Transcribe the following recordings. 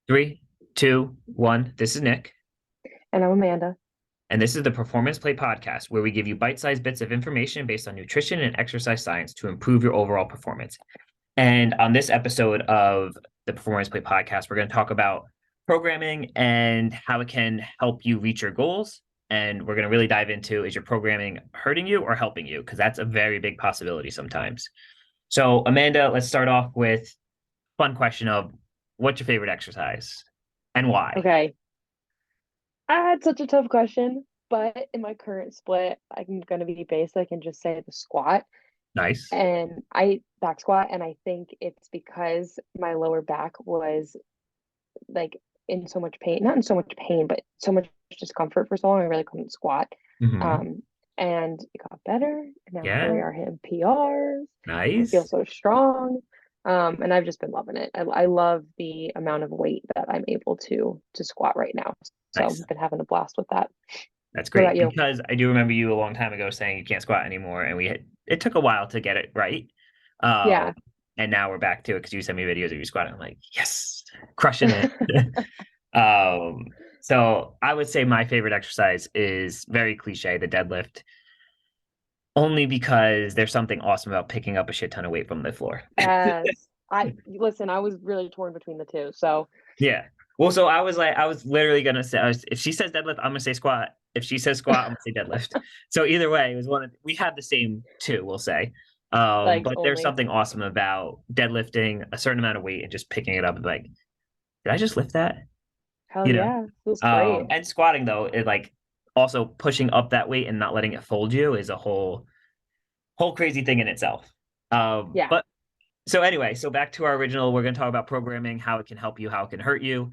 Three, two, one. This is Nick, And I'm Amanda. and this is the Performance Play Podcast, where we give you bite-sized bits of information based on nutrition and exercise science to improve your overall performance. And on this episode of the Performance Play Podcast, we're going to talk about programming and how it can help you reach your goals. And we're going to really dive into, is your programming hurting you or helping you? Because that's a very big possibility sometimes. So, Amanda, let's start off with fun question of what's your favorite exercise and why? Okay. I had such a tough question, but in my current split, I'm gonna be basic and just say the squat. Nice. And I back squat, and I think it's because my lower back was like in so much pain, not in so much pain, but so much discomfort for so long, I really couldn't squat. Hmm. Um, and it got better. And now here we Yeah. are hitting PRs. I feel Nice. so strong. And I've just been loving it. I love the amount of weight that I'm able to squat right now. So Nice. I've been having a blast with that. That's What about great you? because I do remember you a long time ago saying you can't squat anymore, and it took a while to get it right. Um, Yeah. and now we're back to it because you sent me videos of you squatting. I'm like, yes, crushing it. So I would say my favorite exercise is very cliche, the deadlift, only because there's something awesome about picking up a shit ton of weight from the floor. Yes. I listen, I was really torn between the two. So Yeah. Well, so I was like, I was literally gonna say, if she says deadlift, I'm gonna say squat. If she says squat, I'm gonna say deadlift. So either way, it was we had the same two, we'll say. legs But there's only. something awesome about deadlifting a certain amount of weight and just picking it up and like, did I just lift that? Hell You know? yeah. Feels great. And squatting though, it like also pushing up that weight and not letting it fold you is a whole crazy thing in itself. Yeah. But so anyway, so back to our original, we're going to talk about programming, how it can help you, how it can hurt you,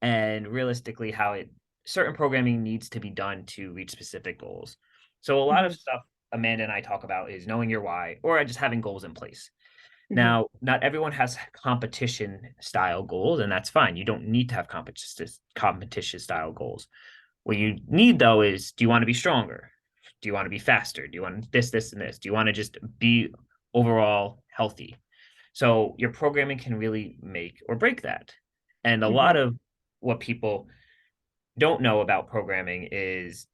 and realistically how it certain programming needs to be done to reach specific goals. So a lot of Hmm. stuff Amanda and I talk about is knowing your why or just having goals in place. Hmm. Now, not everyone has competition style goals, and that's fine. You don't need to have competition style goals. What you need though is, do you want to be stronger? Do you want to be faster? Do you want this, and this? Do you want to just be overall healthy? So your programming can really make or break that. And a Hmm. lot of what people don't know about programming is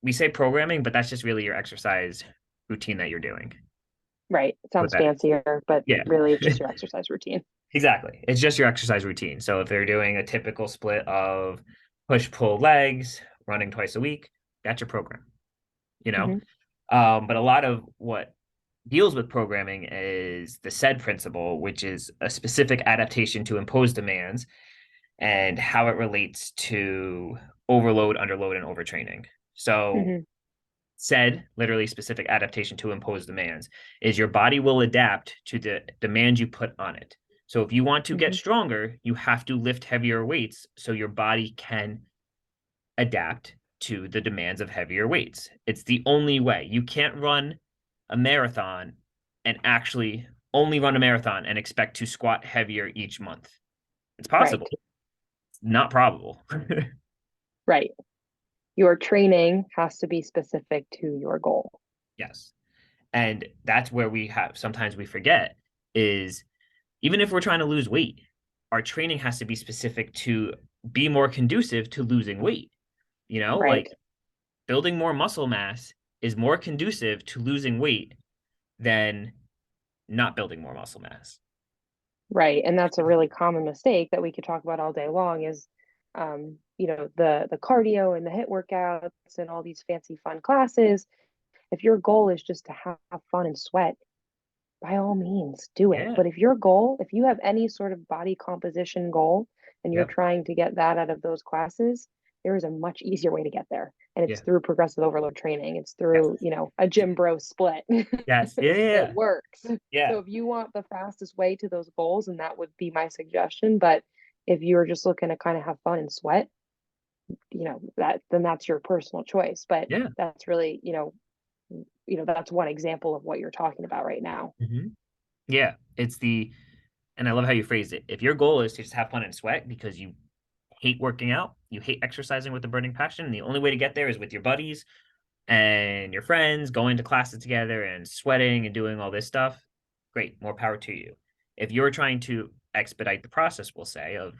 we say programming, but that's just really your exercise routine that you're doing. Right. It With sounds that, fancier, but yeah, really it's just your exercise routine. exactly. It's just your exercise routine. So if they're doing a typical split of push pull legs, running twice a week, that's your program. You know, Hmm. but a lot of what deals with programming is the SAID principle, which is a specific adaptation to impose demands and how it relates to overload, underload, and overtraining. So, Hmm. said literally specific adaptation to impose demands is your body will adapt to the demand you put on it. So, if you want to get Hmm. stronger, you have to lift heavier weights so your body can adapt to the demands of heavier weights. It's the only way. You can't run a marathon and actually only run a marathon and expect to squat heavier each month. It's Right. possible, not probable. Right. Your training has to be specific to your goal. Yes. And that's where we have sometimes we forget is even if we're trying to lose weight, our training has to be specific to be more conducive to losing weight. You know, Right. like building more muscle mass is more conducive to losing weight than not building more muscle mass. Right. And that's a really common mistake that we could talk about all day long is the cardio and the hit workouts and all these fancy fun classes. If your goal is just to have fun and sweat, by all means do it. Yeah. But if your goal, if you have any sort of body composition goal and you're Yep. trying to get that out of those classes, there is a much easier way to get there. And it's Yeah. through progressive overload training. It's Yes. through, a gym bro split. Yes. Yeah. It Yeah. works. Yeah. So if you want the fastest way to those goals, and that would be my suggestion. But if you're just looking to kind of have fun and sweat, that's your personal choice. But Yeah. that's really, that's one example of what you're talking about right now. Hmm. Yeah. And I love how you phrased it. If your goal is to just have fun and sweat because you hate working out, you hate exercising with a burning passion, and the only way to get there is with your buddies and your friends, going to classes together and sweating and doing all this stuff, great, more power to you. If you're trying to expedite the process, we'll say, of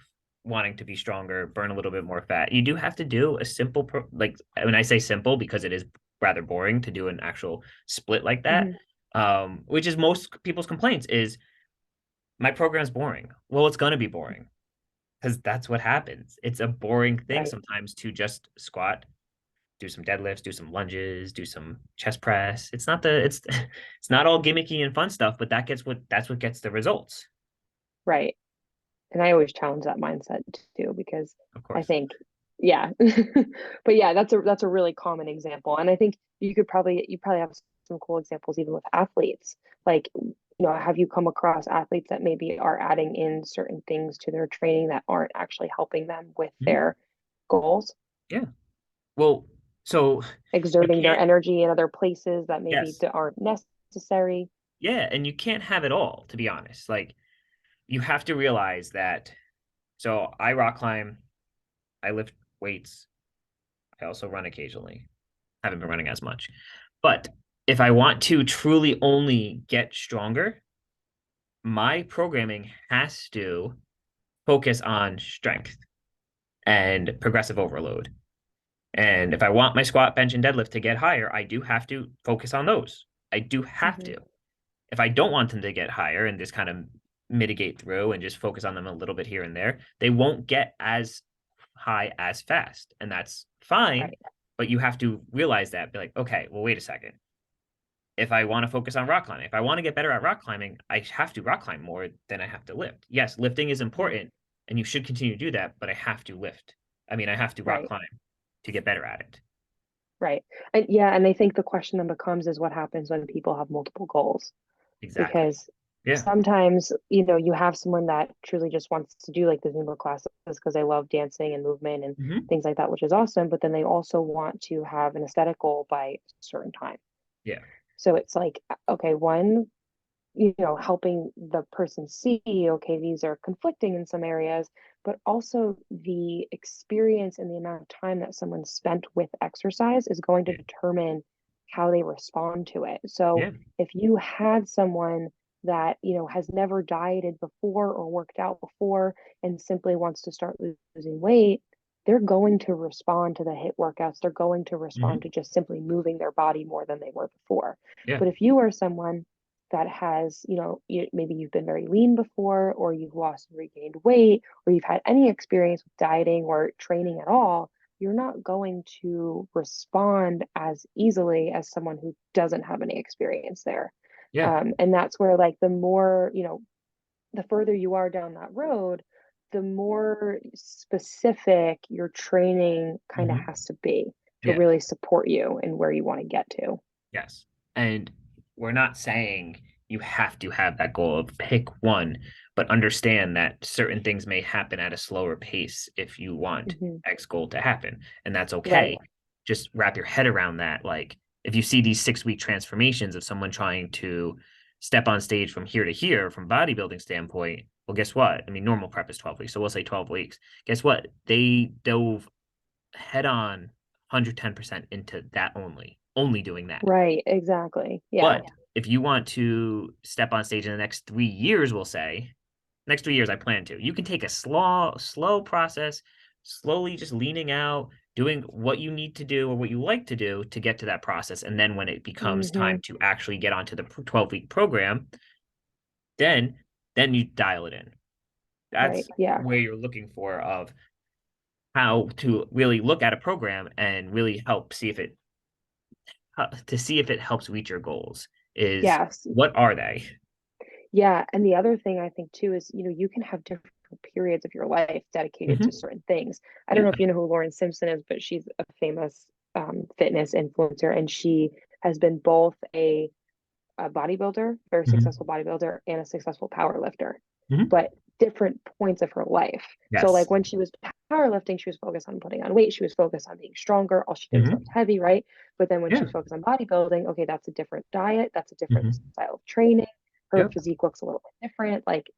wanting to be stronger, burn a little bit more fat, you do have to do a simple like when I say simple because it is rather boring to do an actual split like that. Hmm. Which is most people's complaints is my program's boring. Well, it's gonna be boring because that's what happens. It's a boring thing Right. sometimes to just squat, do some deadlifts, do some lunges, do some chest press. It's not all gimmicky and fun stuff, but that's what gets the results. Right. And I always challenge that mindset too, because Of I course. think, yeah, but yeah, that's a really common example. And I think you probably have some cool examples even with athletes. Like, have you come across athletes that maybe are adding in certain things to their training that aren't actually helping them with Mhm. their goals, Yeah. Well, so you exerting their can't, energy in other places that maybe yes. aren't necessary? Yeah, and you can't have it all, to be honest. Like you have to realize that. So I rock climb, I lift weights, I also run occasionally. Haven't been running as much. But if I want to truly only get stronger, my programming has to focus on strength and progressive overload. And if I want my squat, bench, and deadlift to get higher, I do have to focus on those. I do have Hmm. to. If I don't want them to get higher and just kind of mitigate through and just focus on them a little bit here and there, they won't get as high as fast. And that's fine. Right. But you have to realize that, be like, okay, well, wait a second. If I want to focus on rock climbing, if I want to get better at rock climbing, I have to rock climb more than I have to lift. Yes, lifting is Mhm. important and you should continue to do that, but I have to lift. I mean, I have to rock Right. climb to get better at it. Right. And yeah, and I think the question then becomes is what happens when people have multiple goals? Exactly. Because Yeah. sometimes, you have someone that truly just wants to do like the Zumba classes because they love dancing and movement and Hmm. things like that, which is awesome. But then they also want to have an aesthetic goal by a certain time. Yeah. So it's like, okay, one, helping the person see, okay, these are conflicting in some areas, but also the experience and the amount of time that someone spent with exercise is going to Yeah. determine how they respond to it. So Yeah. if you had someone that, has never dieted before or worked out before and simply wants to start losing weight, they're going to respond to the HIIT workouts. They're going to respond Hmm. to just simply moving their body more than they were before. Yeah. But if you are someone that has, maybe you've been very lean before, or you've lost and regained weight, or you've had any experience with dieting or training at all, you're not going to respond as easily as someone who doesn't have any experience there. Yeah. And that's where, like, the more, the further you are down that road, the more specific your training kind of Hmm. has to be to Yeah. really support you and where you want to get to. Yes. And we're not saying you have to have that goal of pick one, but understand that certain things may happen at a slower pace if you want Hmm. X goal to happen. And that's Right. okay. Just wrap your head around that. Like if you see these 6 week transformations of someone trying to step on stage from here to here from bodybuilding standpoint, well, guess what? I mean, normal prep is 12 weeks. So we'll say 12 weeks. Guess what? They dove head on 110% into that only doing that. Right, exactly. Yeah. But if you want to step on stage in the next 3 years, we'll say, next 3 years, I plan to. You can take a slow process, slowly just leaning out, doing what you need to do or what you like to do to get to that process. And then when it becomes Hmm. time to actually get onto the 12-week program, then then you dial it in. Right. That's Yeah. where you're looking for of how to really look at a program and really help see if it to see if it helps reach your goals is Yes. what are they? Yeah. And the other thing I think too is, you can have different periods of your life dedicated to Hmm. certain things. I don't Yeah. know if you know who Lauren Simpson is, but she's a famous fitness influencer, and she has been both a bodybuilder, very Hmm. successful bodybuilder, and a successful power lifter, Hmm. but different points of her life. So, Yes. like when she was powerlifting, she was focused on putting on weight, she was focused on being stronger. All she did was lift Hmm. heavy, right? But then when Yeah. she's focused on bodybuilding, okay, that's a different diet, that's a different Hmm. style of training. Her Yep. physique looks a little bit different, like,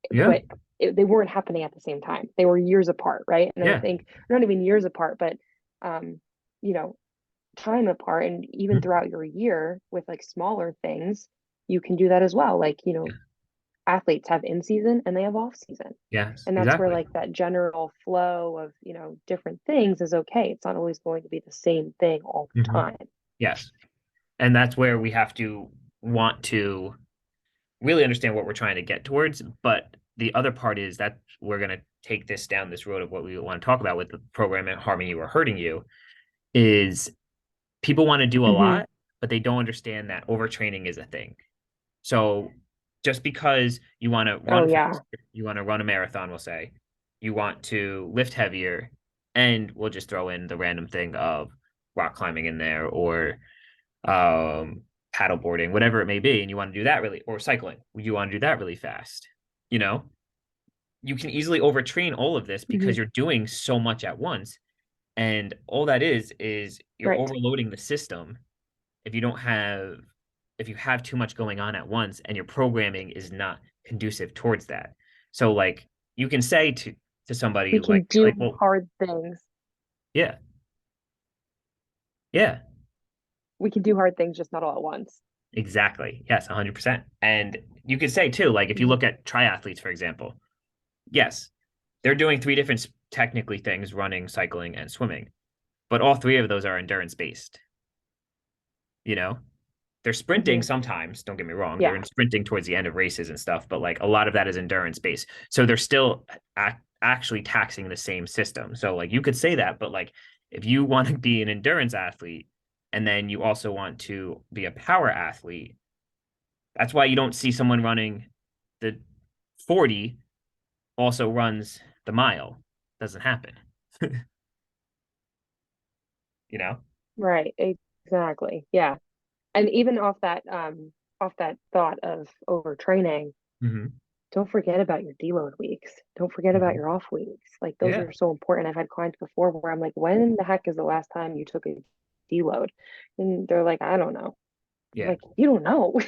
Yeah. but they weren't happening at the same time. They were years apart, right? And I Yeah. think not even years apart, but um, you know, time apart, and even Mhm. throughout your year with like smaller things, you can do that as well. Like, Yeah. athletes have in season and they have off season. Yes, And that's where exactly. like that general flow of, different things is okay. It's not always going to be the same thing all the Hmm. time. Yes. And that's where we have to want to really understand what we're trying to get towards. But the other part is that we're going to take this down this road of what we want to talk about with the program and harming you or hurting you is people want to do a Hmm. lot, but they don't understand that overtraining is a thing. So just because you want to Oh run yeah. faster, you want to run a marathon, we'll say, you want to lift heavier, and we'll just throw in the random thing of rock climbing in there or um paddleboarding, whatever it may be, and you want to do that really, or cycling, you want to do that really fast, you know, you can easily overtrain all of this Hmm. because you're doing so much at once. And all that is you're Right. overloading the system if you don't have if you have too much going on at once and your programming is not conducive towards that. So like you can say to somebody We can like, do well, hard things. yeah, yeah, We can do hard things, just not all at once. exactly. Yes, 100%. And you could say too, like if you Hmm. look at triathletes, for example, yes, they're doing three different technically things, running, cycling, and swimming, but all three of those are endurance based, you know? They're sprinting Hmm. sometimes, don't get me wrong. They're Yeah. in sprinting towards the end of races and stuff, but like a lot of that is endurance based. So they're still actually taxing the same system. So like you could say that, but like if you want to be an endurance athlete and then you also want to be a power athlete, that's why you don't see someone running the 40 also runs the mile. Doesn't happen, you know? Right. Exactly. Yeah. And even off that thought of overtraining, Hmm. don't forget about your deload weeks. Don't forget about your Hmm. off weeks. Like those Yeah. are so important. I've had clients before where I'm like, when the heck is the last time you took a deload? And they're like, I don't know. I'm Yeah. like, you don't know.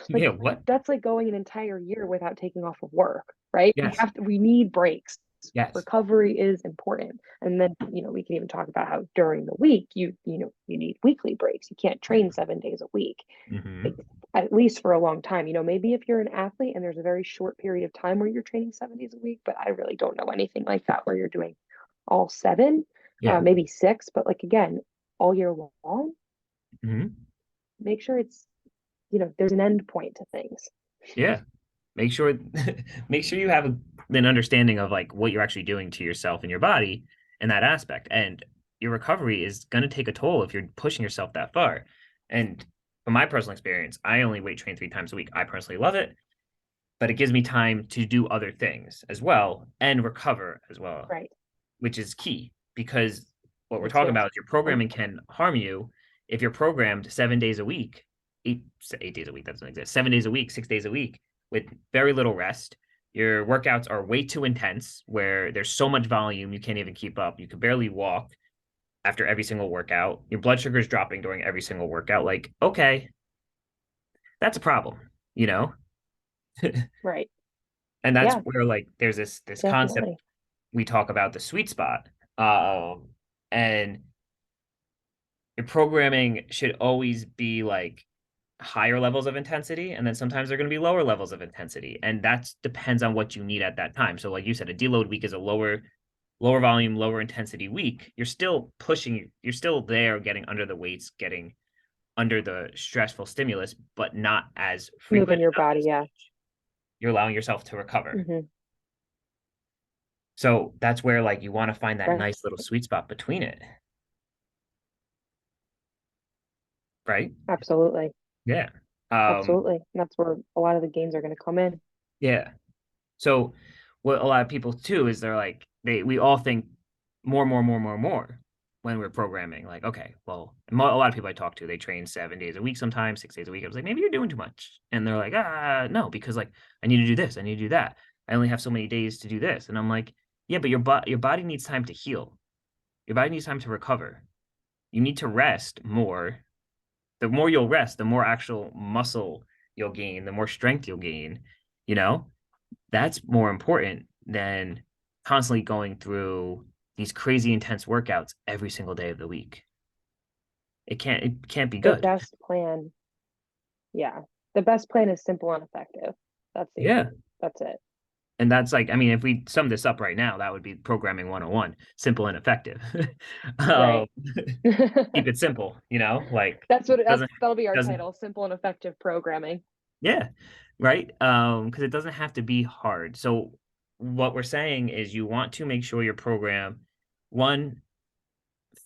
Yeah. Like What? that's like going an entire year without taking off of work, right? Yes. We need breaks. Yes. Recovery is important. And then, we can even talk about how during the week you need weekly breaks. You can't Yeah. train 7 days a week, like, Hmm. at least for a long time. Maybe if you're an athlete and there's a very short period of time where you're training 7 days a week, but I really don't know anything like that where you're doing all seven, Yeah. maybe six, but like again, all year long, Hmm. make sure it's, there's an end point to things. Yeah. Make sure make sure you have an understanding of like what you're actually doing to yourself and your body in that aspect. And your recovery is going to take a toll if you're pushing yourself that far. And from my personal experience, I only weight train 3 times a week. I personally love it, but it gives me time to do other things as well and recover as well, Right. which is key because what we're Me talking too. about is your programming can harm you if you're programmed 7 days a week, 8 days a week, that doesn't exist, 7 days a week, 6 days a week with very little rest. Your workouts are way too intense where there's so much volume you can't even keep up. You could barely walk after every single workout. Your blood sugar is dropping during every single workout. Like, okay, that's a problem, you know? Right. And that's Yeah, where like there's this concept definitely. we talk about the sweet spot. And your programming should always be like higher levels of intensity, and then sometimes they're going to be lower levels of intensity, and that depends on what you need at that time. So like you said, a deload week is a lower volume, lower intensity week. You're still pushing, you're still there getting under the weights, getting under the stressful stimulus, but not as frequent, Moving your not body. as Yeah. much. You're allowing yourself to recover. Hmm. So that's where like you want to find that Right. nice little sweet spot between it, right? Absolutely. Yeah. um Absolutely. And that's where a lot of the gains are going to come in. yeah. So what a lot of people too is they're like we all think more, more, more, more, more when we're programming. Like, okay, well, a lot of people I talk to, they train 7 days a week, sometimes 6 days a week. I was like, maybe you're doing too much, and they're like, no, because like I need to do this, I need to do that. I only have so many days to do this, and I'm like, yeah, but your body needs time to heal. Your body needs time to recover. You need to rest more. The more you'll rest, the more actual muscle you'll gain, the more strength you'll gain. You know, that's more important than constantly going through these crazy intense workouts every single day of the week. It can't be The good. best plan, yeah. The best plan is simple and effective. Yeah. That's it. And that's like, I mean, if we sum this up right now, that would be programming 101, simple and effective. um, Right. keep it simple, like doesn't That'll be our doesn't title, simple and effective programming. yeah, right. Because it doesn't have to be hard. So what we're saying is you want to make sure your program, one,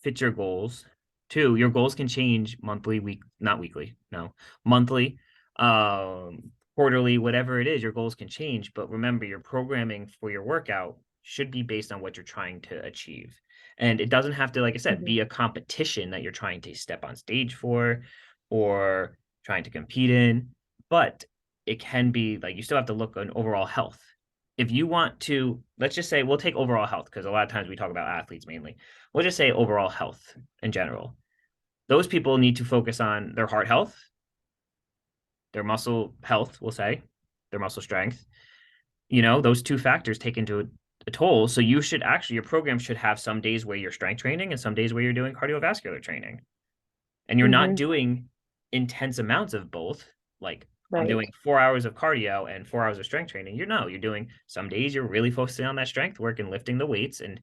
fit your goals. Two, your goals can change monthly, not weekly, no, monthly, quarterly, whatever it is, your goals can change. But remember, your programming for your workout should be based on what you're trying to achieve. And it doesn't have to, like I said, Hmm. be a competition that you're trying to step on stage for or trying to compete in, but it can be like you still have to look on overall health. If you want to, let's just say we'll take overall health because a lot of times we talk about athletes mainly. We'll just say overall health in general. Those people need to focus on their heart health, their muscle health, we'll say, their muscle strength. Those two factors take into a toll. So you should actually, your program should have some days where you're strength training and some days where you're doing cardiovascular training. And you're not Hmm. doing intense amounts of both. Like I'm Right. doing 4 hours of cardio and 4 hours of strength training. You're doing some days you're really focusing on that strength work and lifting the weights and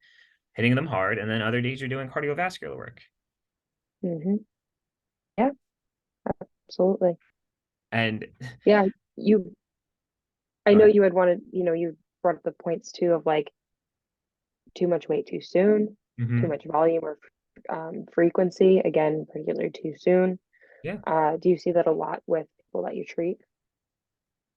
hitting them hard. And then other days you're doing cardiovascular work. Hmm. Yeah, absolutely. And Yeah, you, I go know ahead. you had wanted, you brought up the points too of like too much weight too soon, too Hmm. much volume or frequency, again, particularly too soon. Yeah. Do you see that a lot with people that you treat?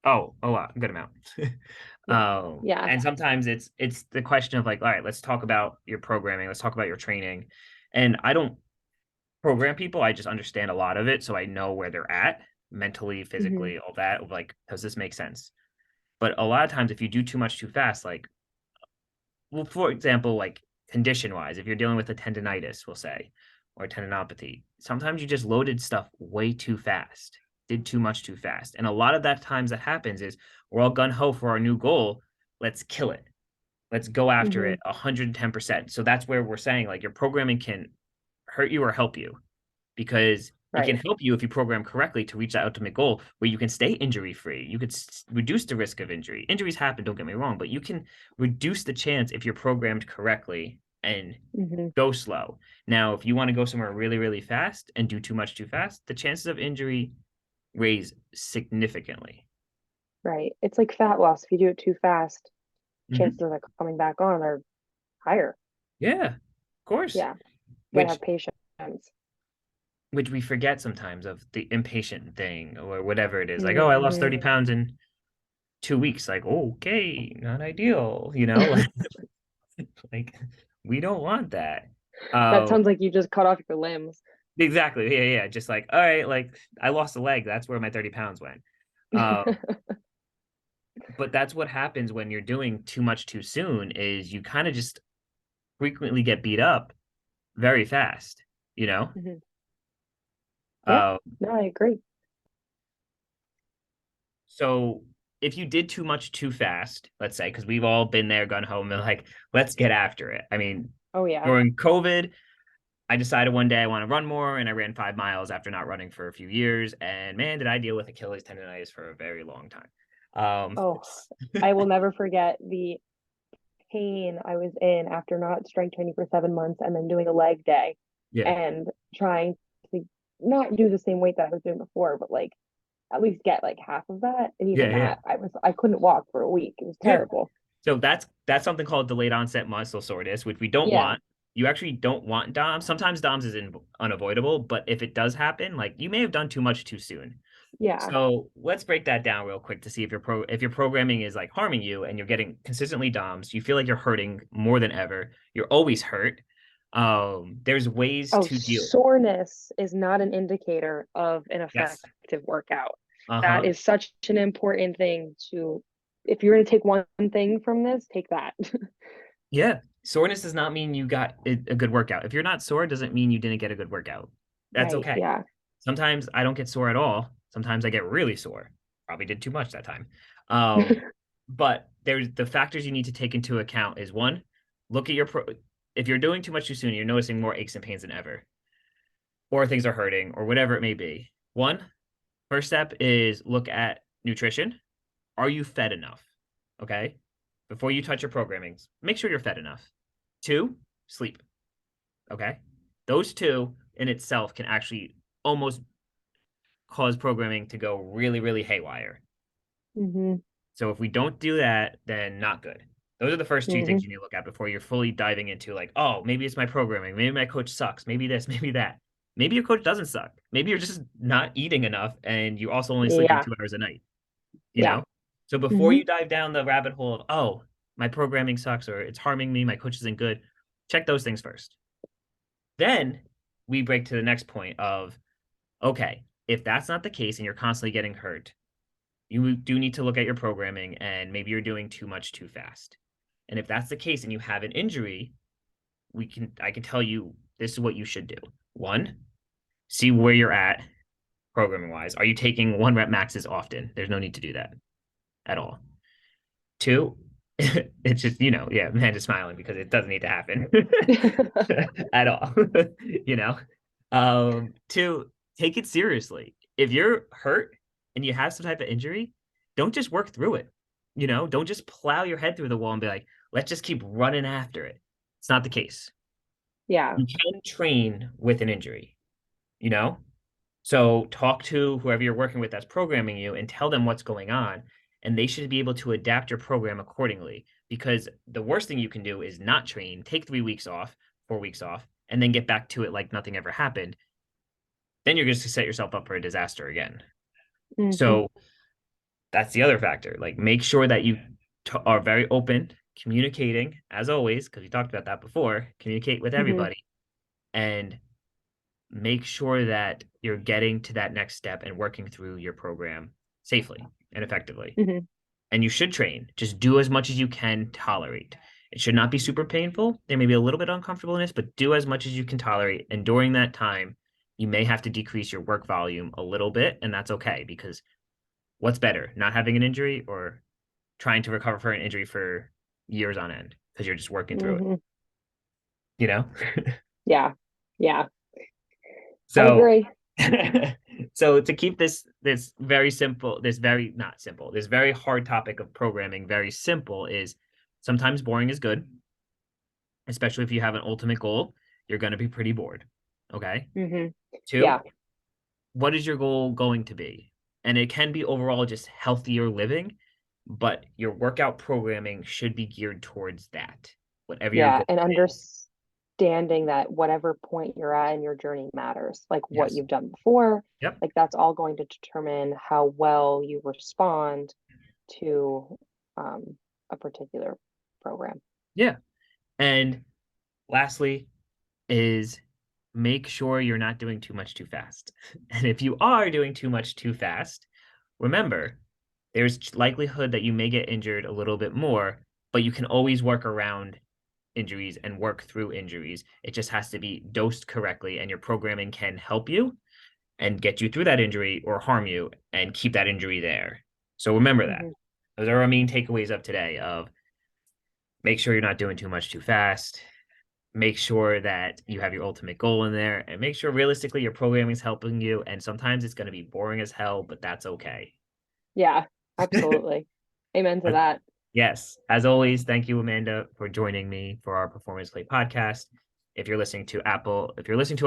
Oh, a lot, good amount. Yeah. Yeah. And sometimes it's the question of like, all right, let's talk about your programming, let's talk about your training. And I don't program people, I just understand a lot of it, so I know where they're at mentally, Hmm. physically, all that. Of like, does this make sense? But a lot of times, if you do too much too fast, like, well, for example, like condition wise, if you're dealing with a tendonitis, we'll say, or tendinopathy, sometimes you just loaded stuff way too fast, did too much too fast. And a lot of that times that happens is we're all gun ho for our new goal. Let's kill it. Let's go after Hmm. it 110%. So that's where we're saying like your programming can hurt you or help you because it can Right. help you if you program correctly to reach that ultimate goal where you can stay injury free. You could reduce the risk of injury. Injuries happen, don't get me wrong, but you can reduce the chance if you're programmed correctly and Hmm. go slow. Now, if you want to go somewhere really, really fast and do too much too fast, the chances of injury raise significantly. Right. It's like fat loss. If you do it too fast, Hmm. chances of it coming back on are higher. Yeah, of course. Yeah. You gotta Which have patience. which we forget sometimes of the impatient thing or whatever it is. Like, oh, I lost Hmm. 30 pounds in 2 weeks. Like, okay, not ideal, like we don't want that. That Um, sounds like you just cut off your limbs. exactly. Yeah, yeah. Just like, all right, like I lost a leg. That's where my 30 pounds went. But that's what happens when you're doing too much too soon is you kind of just frequently get beat up very fast, you know? Hmm. Yeah. Uh, No, I agree. so if you did too much too fast, let's say, because we've all been there, gone home and like, let's get after it. I mean, Oh yeah. during COVID, I decided one day I want to run more, and I ran 5 miles after not running for a few years. And man, did I deal with Achilles tendonitis for a very long time. Oh, I will never forget the pain I was in after not strength training for 7 months and then doing a leg day Yeah, and trying to not do the same weight that I was doing before, but like at least get like half of that. And yeah, even yeah, that, I couldn't walk for a week. It was yeah. terrible. So that's something called delayed onset muscle soreness, which we don't Yeah. want. You actually don't want DOMS. Sometimes DOMS is unavoidable, but if it does happen, like you may have done too much too soon. Yeah. So let's break that down real quick to see if your programming is like harming you and you're getting consistently DOMS, you feel like you're hurting more than ever. You're always hurt. There's ways Oh, to deal. soreness is not an indicator of an Yes. effective workout. That Uh-huh. is such an important thing to, if you're going to take one thing from this, take that. Yeah. Soreness does not mean you got a good workout. If you're not sore, doesn't mean you didn't get a good workout. That's Right. okay. Yeah. Sometimes I don't get sore at all. Sometimes I get really sore. Probably did too much that time. Um, but there's the factors you need to take into account is one, look at if you're doing too much too soon, you're noticing more aches and pains than ever, or things are hurting, or whatever it may be. One, first step is look at nutrition. are you fed enough? Okay. Before you touch your programming, make sure you're fed enough. 2, sleep. Okay. Those two in itself can actually almost cause programming to go really, really haywire. Mm-hmm. So if we don't do that, then not good. Those are the first two Mm-hmm. things you need to look at before you're fully diving into like, oh, maybe it's my programming. Maybe my coach sucks. Maybe this, maybe that. Maybe your coach doesn't suck. Maybe you're just not eating enough and you also only sleeping Yeah. 2 hours a night, you Yeah. know? So before Mm-hmm. you dive down the rabbit hole of, oh, my programming sucks or it's harming me, my coach isn't good, check those things first. Then we break to the next point of, okay, if that's not the case and you're constantly getting hurt, you do need to look at your programming and maybe you're doing too much too fast. And if that's the case and you have an injury, I can tell you this is what you should do. 1, see where you're at programming wise. Are you taking 1 rep maxes often? There's no need to do that at all. 2, it's just, yeah, man just smiling because it doesn't need to happen at all. you know. 2, take it seriously. If you're hurt and you have some type of injury, don't just work through it. Don't just plow your head through the wall and be like, let's just keep running after it. It's not the case. Yeah. You can train with an injury, you know? So talk to whoever you're working with that's programming you and tell them what's going on. And they should be able to adapt your program accordingly. Because the worst thing you can do is not train, take 3 weeks off, 4 weeks off, and then get back to it like nothing ever happened. Then you're just to set yourself up for a disaster again. Mm-hmm. So that's the other factor. Like make sure that you are very open, communicating as always, because we talked about that before. Communicate with Mm-hmm. everybody and make sure that you're getting to that next step and working through your program safely and effectively. Mm-hmm. And you should train. Just do as much as you can tolerate. It should not be super painful. There may be a little bit of uncomfortableness, but do as much as you can tolerate. And during that time, you may have to decrease your work volume a little bit, and that's okay because what's better, not having an injury or trying to recover from an injury for years on end because you're just working through it, Mm-hmm. you know? Yeah. Yeah. I So agree. so to keep this very simple, this very not simple, this very hard topic of programming very simple is sometimes boring is good, especially if you have an ultimate goal, you're going to be pretty bored. Okay? Mm-hmm. 2, Yeah. what is your goal going to be? And it can be overall just healthier living, but your workout programming should be geared towards that. Whatever your Yeah. goal And is. understanding that whatever point you're at in your journey matters, like what Yes. you've done before, Yep. like that's all going to determine how well you respond to a particular program. Yeah. And lastly, is make sure you're not doing too much too fast. And if you are doing too much too fast, remember there's likelihood that you may get injured a little bit more, but you can always work around injuries and work through injuries. It just has to be dosed correctly, and your programming can help you and get you through that injury or harm you and keep that injury there. So remember that. Mm-hmm. Those are our main takeaways of today of make sure you're not doing too much too fast, make sure that you have your ultimate goal in there and make sure realistically your programming is helping you. And sometimes it's going to be boring as hell, but that's okay. Yeah, absolutely. Amen to that. Yes. As always, thank you, Amanda, for joining me for our Performance Play podcast. If you're listening to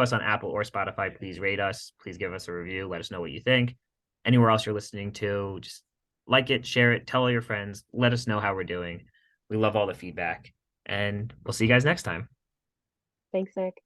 us on Apple or Spotify, please rate us. Please give us a review. Let us know what you think. Anywhere else you're listening to, just like it, share it, tell all your friends. Let us know how we're doing. We love all the feedback. And we'll see you guys next time. Thanks, Nick.